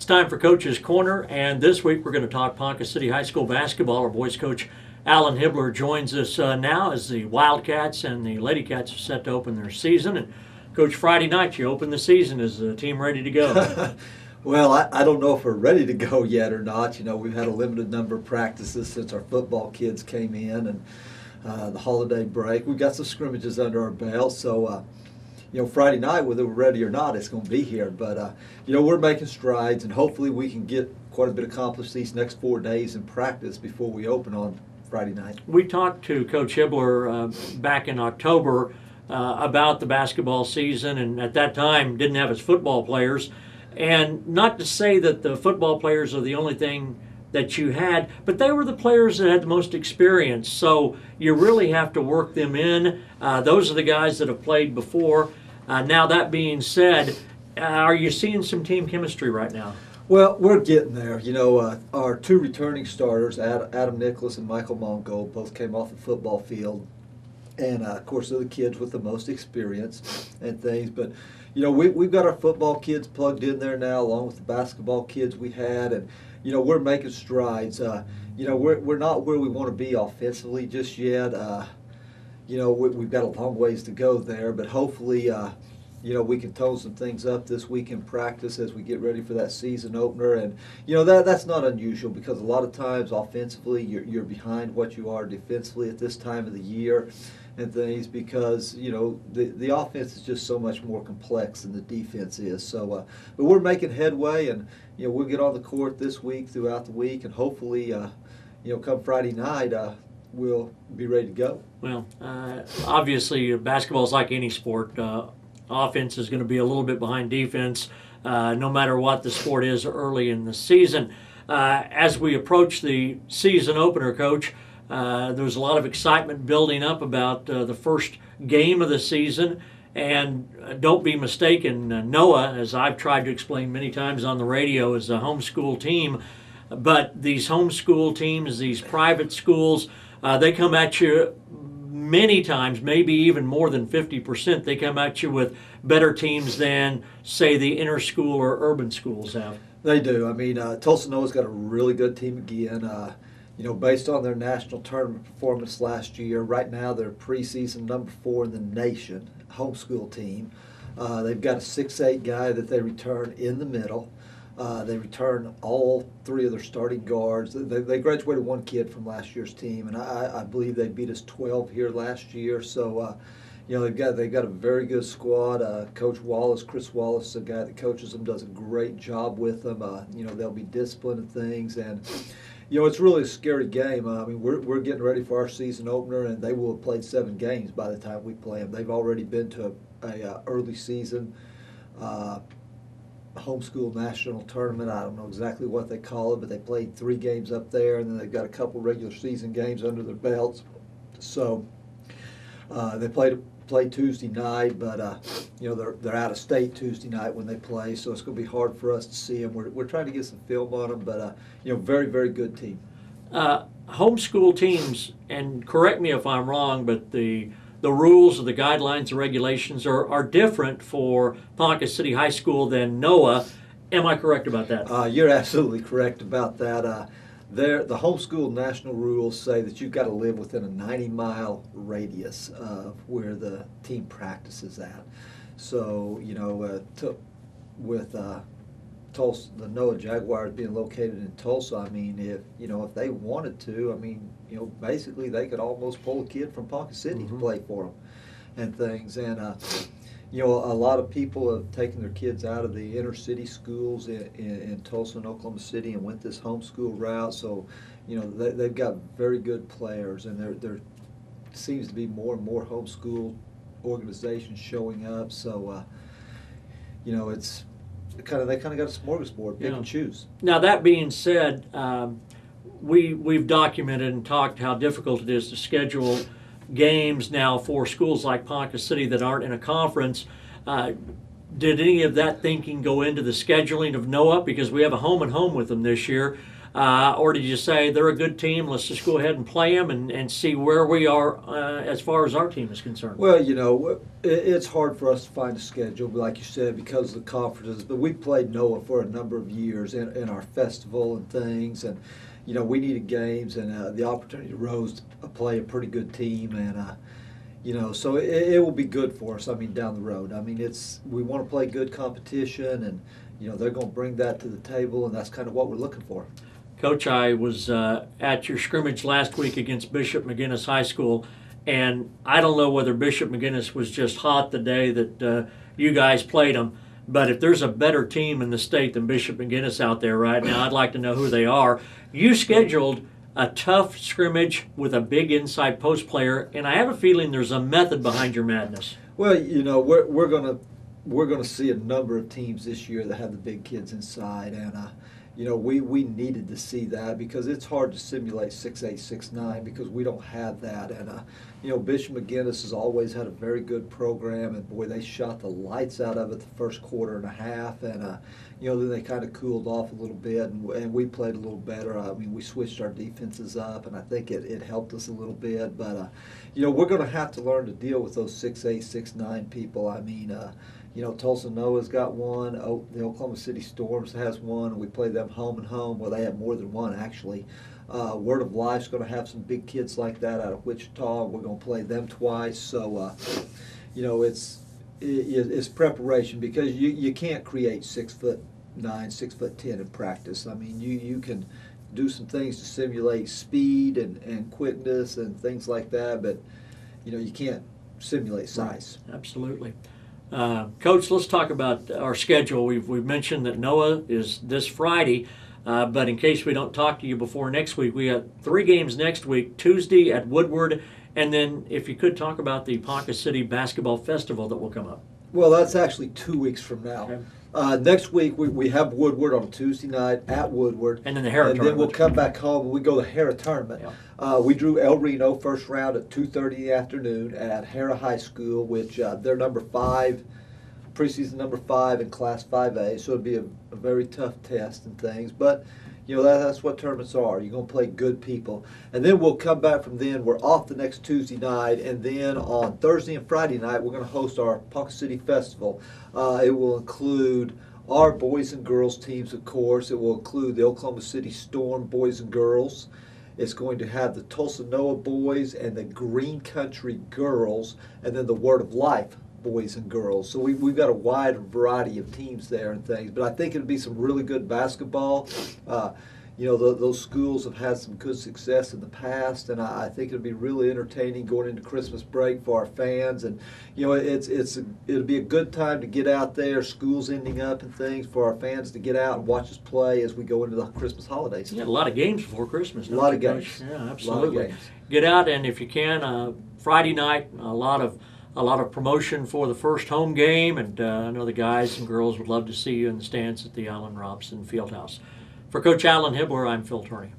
It's time for Coach's Corner, and this week we're going to talk Ponca City High School basketball. Our boys coach Alan Hibler joins us now as the Wildcats and the Lady Cats are set to open their season. And Coach, Friday night you open the season. Is the team ready to go? Well, I don't know if we're ready to go yet or not. You know, we've had a limited number of practices since our football kids came in and the holiday break. We've got some scrimmages under our belt, so Friday night, whether we're ready or not, it's going to be here. But, we're making strides, and hopefully we can get quite a bit accomplished these next 4 days in practice before we open on Friday night. We talked to Coach Hibler back in October about the basketball season, and at that time didn't have his football players. And not to say that the football players are the only thing that you had, but they were the players that had the most experience. So you really have to work them in. Those are the guys that have played before. Now, that being said, are you seeing some team chemistry right now? Well, we're getting there. Our two returning starters, Adam Nicholas and Michael Mongo, both came off the football field. And, of course, they're the kids with the most experience and things. But, we've got our football kids plugged in there now, along with the basketball kids we had. And, we're making strides. We're not where we want to be offensively just yet. We've got a long ways to go there. But hopefully, we can tone some things up this week in practice as we get ready for that season opener. And, that's not unusual because a lot of times offensively you're behind what you are defensively at this time of the year and things because, the offense is just so much more complex than the defense is. So, but we're making headway and, we'll get on the court this week throughout the week and hopefully, come Friday night, we'll be ready to go. Well, obviously basketball is like any sport. Offense is going to be a little bit behind defense no matter what the sport is early in the season. As we approach the season opener, Coach, there's a lot of excitement building up about the first game of the season. And don't be mistaken, Noah, as I've tried to explain many times on the radio, is a homeschool team. But these homeschool teams, these private schools, they come at you many times, maybe even more than 50%, they come at you with better teams than, say, the inner school or urban schools have. They do. I mean, Tulsa Noah's got a really good team again. Based on their national tournament performance last year, right now they're preseason number 4 in the nation, homeschool team. They've got a 6'8" guy that they return in the middle. They return all 3 of their starting guards. They graduated 1 kid from last year's team, and I believe they beat us 12 here last year. So, they've got a very good squad. Coach Wallace, Chris Wallace, the guy that coaches them, does a great job with them. They'll be disciplined and things, and it's really a scary game. We're getting ready for our season opener, and they will have played 7 games by the time we play them. They've already been to a early season homeschool national tournament. I don't know exactly what they call it, but they played 3 games up there, and then they've got a couple regular season games under their belts. So they played Tuesday night, but they're out of state Tuesday night when they play, so it's going to be hard for us to see them. We're trying to get some film on them, but very, very good team. Homeschool teams, and correct me if I'm wrong, but the rules or the guidelines and regulations are different for Ponca City High School than Noah. Am I correct about that? You're absolutely correct about that. The homeschool national rules say that you've got to live within a 90-mile radius of where the team practices at. So, with Tulsa, the Noah Jaguars being located in Tulsa, if they wanted to, basically they could almost pull a kid from Ponca City to play for them and things. And, a lot of people have taken their kids out of the inner city schools in Tulsa and Oklahoma City and went this homeschool route. So, they've got very good players, and there seems to be more and more homeschool organizations showing up. So, it's they kind of got a smorgasbord, pick and choose. Now, that being said, we've documented and talked how difficult it is to schedule games now for schools like Ponca City that aren't in a conference. Did any of that thinking go into the scheduling of Noah? Because we have a home and home with them this year. Or did you say they're a good team, let's just go ahead and play them and see where we are as far as our team is concerned? Well, it's hard for us to find a schedule, like you said, because of the conferences. But we played NOAA for a number of years in our festival and things, and we needed games and the opportunity arose to play a pretty good team, and so it will be good for us. I mean, down the road. I mean, we want to play good competition, and they're going to bring that to the table, and that's kind of what we're looking for. Coach, I was at your scrimmage last week against Bishop McGuinness High School, and I don't know whether Bishop McGuinness was just hot the day that you guys played them, but if there's a better team in the state than Bishop McGuinness out there right now, I'd like to know who they are. You scheduled a tough scrimmage with a big inside post player, and I have a feeling there's a method behind your madness. Well, we're gonna see a number of teams this year that have the big kids inside, and we needed to see that because it's hard to simulate 6'8", 6'9", because we don't have that. And Bishop McGuinness has always had a very good program, and boy, they shot the lights out of it the first quarter and a half, and then they kind of cooled off a little bit, and we played a little better. I mean, we switched our defenses up, and I think it helped us a little bit. But we're going to have to learn to deal with those 6'8", 6'9" people. I mean, Tulsa Noah's got one. The Oklahoma City Storms has one. We play them home and home. Well, they have more than one, actually. Word of Life's going to have some big kids like that out of Wichita. We're going to play them twice. So, it's preparation, because you can't create 6'9", 6'10" in practice. I mean, you can do some things to simulate speed and quickness and things like that, but you can't simulate size. Right. Absolutely. Coach, let's talk about our schedule. We've mentioned that NOAA is this Friday, but in case we don't talk to you before next week, we got 3 games next week, Tuesday at Woodward, and then if you could talk about the Ponca City Basketball Festival that will come up. Well, that's actually 2 weeks from now. Okay. Next week we have Woodward on Tuesday night at Woodward. And then the Hera tournament. And then we'll come back home and we go to the Hera tournament. Yeah. We drew El Reno first round at 2:30 in the afternoon at Hera High School, which they're number 5, preseason number 5 in Class 5A. So it'll be a very tough test and things. But that's what tournaments are. You're going to play good people. And then we'll come back from then. We're off the next Tuesday night. And then on Thursday and Friday night, we're going to host our Ponca City Festival. It will include our boys and girls teams, of course. It will include the Oklahoma City Storm boys and girls. It's going to have the Tulsa NOAA boys and the Green Country girls, and then the Word of Life boys and girls. So we've got a wide variety of teams there and things. But I think it'll be some really good basketball. Those schools have had some good success in the past, and I think it'll be really entertaining going into Christmas break for our fans. And it'll be a good time to get out there, schools ending up and things, for our fans to get out and watch us play as we go into the Christmas holidays. You got a lot of games before Christmas. A lot of games. Yeah, absolutely. A lot of games. Get out, and if you can, Friday night, a lot of promotion for the first home game, and I know the guys and girls would love to see you in the stands at the Allen Robson Fieldhouse. For Coach Alan Hibler, I'm Phil Turney.